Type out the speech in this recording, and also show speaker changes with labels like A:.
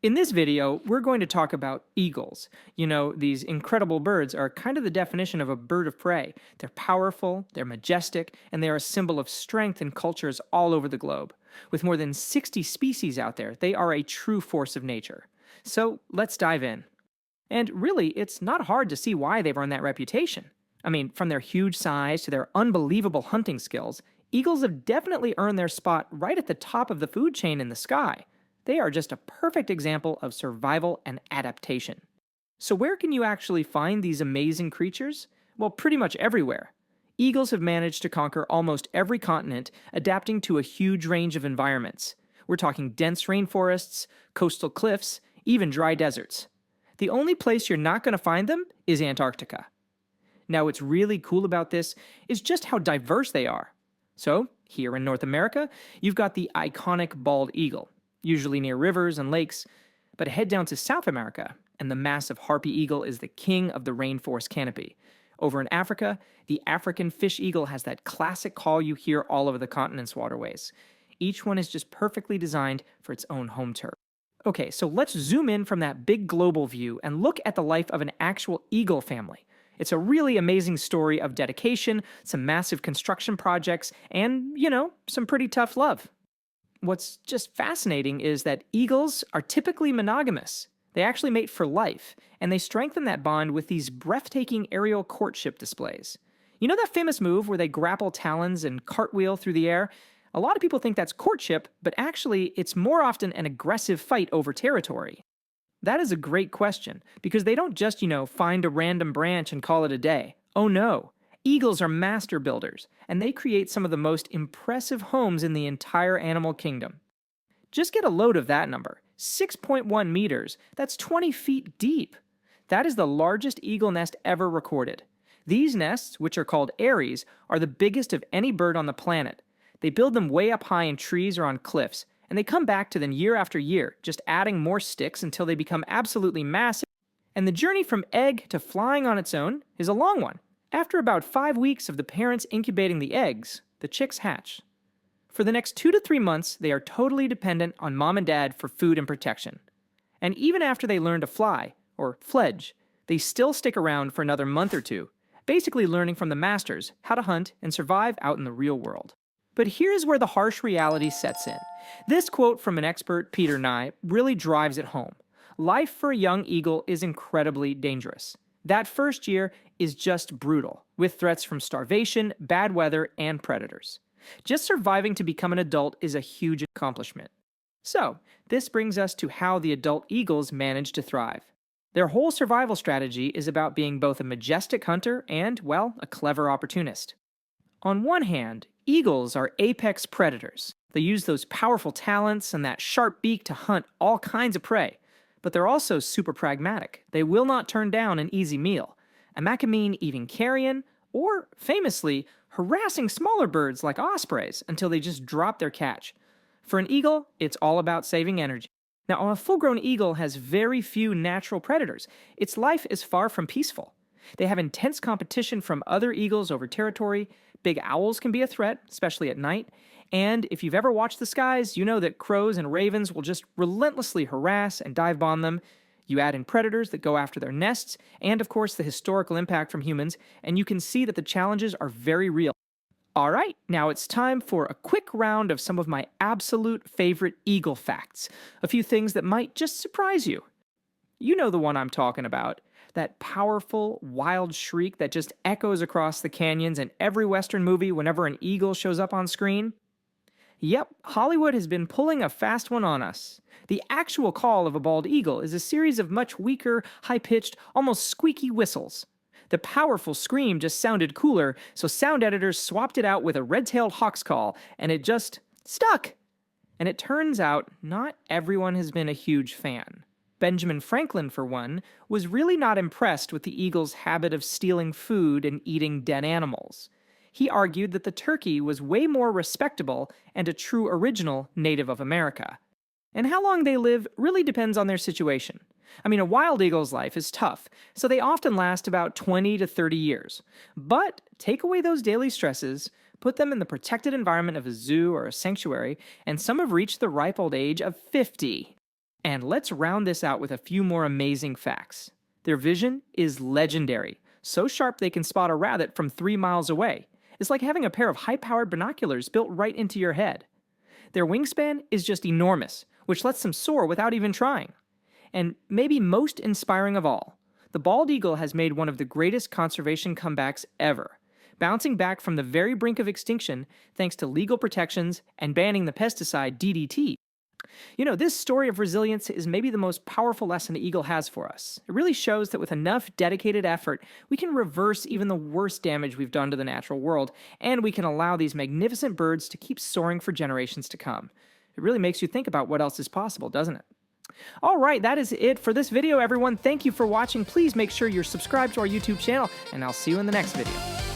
A: In this video, we're going to talk about eagles. These incredible birds are kind of the definition of a bird of prey. They're powerful, they're majestic, and they are a symbol of strength in cultures all over the globe. With more than 60 species out there, they are a true force of nature. So let's dive in. And really, it's not hard to see why they've earned that reputation. From their huge size to their unbelievable hunting skills, eagles have definitely earned their spot right at the top of the food chain in the sky. They are just a perfect example of survival and adaptation. So where can you actually find these amazing creatures? Well, pretty much everywhere. Eagles have managed to conquer almost every continent, adapting to a huge range of environments. We're talking dense rainforests, coastal cliffs, even dry deserts. The only place you're not going to find them is Antarctica. Now, what's really cool about this is just how diverse they are. So, here in North America, you've got the iconic bald eagle, usually near rivers and lakes, but head down to South America, and the massive harpy eagle is the king of the rainforest canopy. Over in Africa, the African fish eagle has that classic call you hear all over the continent's waterways. Each one is just perfectly designed for its own home turf. Okay, so let's zoom in from that big global view and look at the life of an actual eagle family. It's a really amazing story of dedication, some massive construction projects, and, some pretty tough love. What's just fascinating is that eagles are typically monogamous. They actually mate for life, and they strengthen that bond with these breathtaking aerial courtship displays. You know that famous move where they grapple talons and cartwheel through the air? A lot of people think that's courtship, but actually it's more often an aggressive fight over territory. That is a great question, because they don't just, find a random branch and call it a day. Oh no. Eagles are master builders, and they create some of the most impressive homes in the entire animal kingdom. Just get a load of that number. 6.1 meters. That's 20 feet deep. That is the largest eagle nest ever recorded. These nests, which are called eyries, are the biggest of any bird on the planet. They build them way up high in trees or on cliffs, and they come back to them year after year, just adding more sticks until they become absolutely massive. And the journey from egg to flying on its own is a long one. After about 5 weeks of the parents incubating the eggs, the chicks hatch. For the next 2 to 3 months, they are totally dependent on mom and dad for food and protection. And even after they learn to fly, or fledge, they still stick around for another month or two, basically learning from the masters how to hunt and survive out in the real world. But here's where the harsh reality sets in. This quote from an expert, Peter Nye, really drives it home. Life for a young eagle is incredibly dangerous. That first year is just brutal, with threats from starvation, bad weather, and predators. Just surviving to become an adult is a huge accomplishment. So, this brings us to how the adult eagles manage to thrive. Their whole survival strategy is about being both a majestic hunter and, a clever opportunist. On one hand, eagles are apex predators. They use those powerful talons and that sharp beak to hunt all kinds of prey. But they're also super pragmatic. They will not turn down an easy meal. And that can mean eating carrion, or, famously, harassing smaller birds like ospreys until they just drop their catch. For an eagle, it's all about saving energy. Now, a full-grown eagle has very few natural predators. Its life is far from peaceful. They have intense competition from other eagles over territory. Big owls can be a threat, especially at night. And if you've ever watched the skies, you know that crows and ravens will just relentlessly harass and dive bomb them. You add in predators that go after their nests, and of course the historical impact from humans, and you can see that the challenges are very real. Alright, now it's time for a quick round of some of my absolute favorite eagle facts. A few things that might just surprise you. You know the one I'm talking about. That powerful, wild shriek that just echoes across the canyons in every Western movie whenever an eagle shows up on screen. Yep, Hollywood has been pulling a fast one on us. The actual call of a bald eagle is a series of much weaker, high-pitched, almost squeaky whistles. The powerful scream just sounded cooler, so sound editors swapped it out with a red-tailed hawk's call, and it just stuck. And it turns out not everyone has been a huge fan. Benjamin Franklin, for one, was really not impressed with the eagle's habit of stealing food and eating dead animals. He argued that the turkey was way more respectable and a true original native of America. And how long they live really depends on their situation. A wild eagle's life is tough, so they often last about 20 to 30 years. But take away those daily stresses, put them in the protected environment of a zoo or a sanctuary, and some have reached the ripe old age of 50. And let's round this out with a few more amazing facts. Their vision is legendary, so sharp they can spot a rabbit from 3 miles away. It's like having a pair of high-powered binoculars built right into your head. Their wingspan is just enormous, which lets them soar without even trying. And maybe most inspiring of all, the bald eagle has made one of the greatest conservation comebacks ever, bouncing back from the very brink of extinction thanks to legal protections and banning the pesticide DDT. You know, this story of resilience is maybe the most powerful lesson the eagle has for us. It really shows that with enough dedicated effort, we can reverse even the worst damage we've done to the natural world, and we can allow these magnificent birds to keep soaring for generations to come. It really makes you think about what else is possible, doesn't it? All right, that is it for this video, everyone. Thank you for watching. Please make sure you're subscribed to our YouTube channel, and I'll see you in the next video.